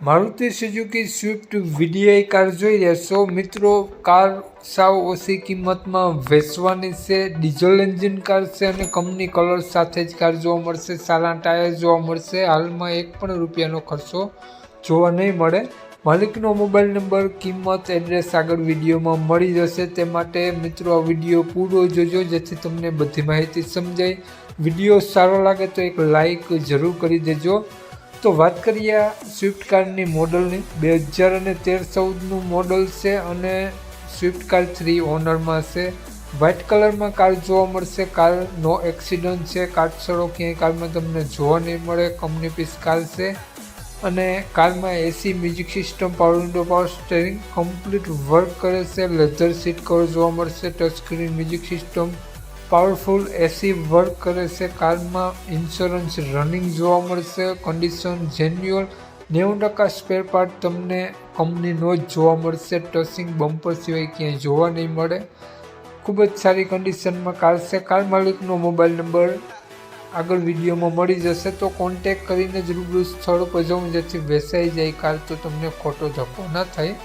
Maruti Suzuki Swift VDI car જોઈ રહ્યા છો મિત્રો। કાર સાવ ઓછી કિંમતમાં વેચવાની છે। ડીઝલ એન્જિન કાર છે અને કંપની કલર સાથે જ કાર જોવા મળશે। સારા ટાયર જોવા મળશે। હાલમાં એક પણ રૂપિયાનો ખર્ચો જોવા નહીં મળે। માલિકનો મોબાઈલ નંબર, કિંમત, એડ્રેસ આગળ વિડીયોમાં મળી જશે। તે માટે મિત્રો આ વિડીયો પૂરો જોજો જેથી તમને બધી માહિતી સમજાય। વિડીયો સારો લાગે તો એક લાઈક જરૂર કરી દેજો। તો વાત કરીએ આ સ્વિફ્ટ કારની મોડલની। 2013-14નું મોડલ છે અને સ્વિફ્ટ કાર 3 ઓનરમાં છે। વ્હાઇટ કલરમાં કાર જોવા મળશે। કાર નો એક્સિડન્ટ છે। કાટસડો ક્યાંય કારમાં તમને જોવા નહીં મળે। કંપની પીસ કાર છે અને કારમાં AC, music system, power window, power steering complete work કરે છે। લેધર સીટ કવર જોવા મળશે। Touch screen music system, powerful AC work કરે છે। કારમાં ઇન્સ્યોરન્સ રનિંગ જોવા મળશે। કન્ડિશન જેન્યુઅલ, 90% સ્પેર પાર્ટ તમને કંપનીનો જ જોવા મળશે। ટચિંગ બમ્પર સિવાય ક્યાંય જોવા નહીં મળે। ખૂબ જ સારી કન્ડિશનમાં કાર છે। કાર માલિકનો મોબાઈલ નંબર આગળ વિડીયોમાં મળી જશે તો કોન્ટેક કરીને જ રૂબરૂ સ્થળ પર જવું જેથી વેચાઈ જાય કાર તો તમને ખોટો ધક્કો ના થાય।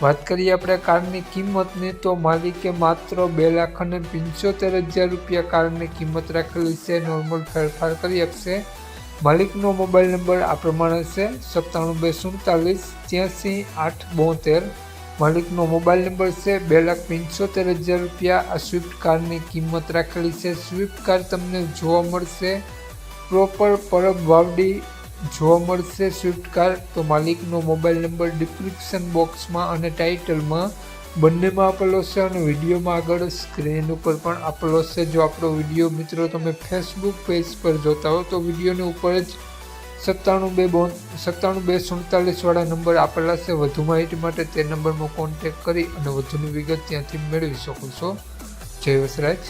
વાત કરીએ આપણે કારની કિંમતની તો માલિકે માત્ર 2,75,000 રૂપિયા કારની કિંમત રાખેલી છે। નોર્મલ ફેરફાર કરી આપશે। માલિકનો મોબાઈલ નંબર આ પ્રમાણે છે 97244872। માલિકનો મોબાઈલ નંબર છે। 2,75,000 રૂપિયા આ સ્વિફ્ટ કારની કિંમત રાખેલી છે। સ્વિફ્ટ કાર તમને જોવા મળશે પ્રોપર પરબ વાવડી જોવા મળશે સ્વિફ્ટ કાર। તો માલિકનો મોબાઈલ નંબર ડિસ્ક્રિપ્શન બોક્સમાં અને ટાઇટલમાં બંનેમાં આપેલો છે અને વિડીયોમાં આગળ સ્ક્રીન ઉપર પણ આપેલો છે। જો આપણો વિડીયો મિત્રો તમે ફેસબુક પેજ પર જોતા હો તો વિડીયોની ઉપર જ 972448 વાળા નંબર આપેલા છે। વધુ માહિતી માટે તે નંબરમાં કોન્ટેક કરી અને વધુની વિગત ત્યાંથી મેળવી શકો છો। જય વસરાજ।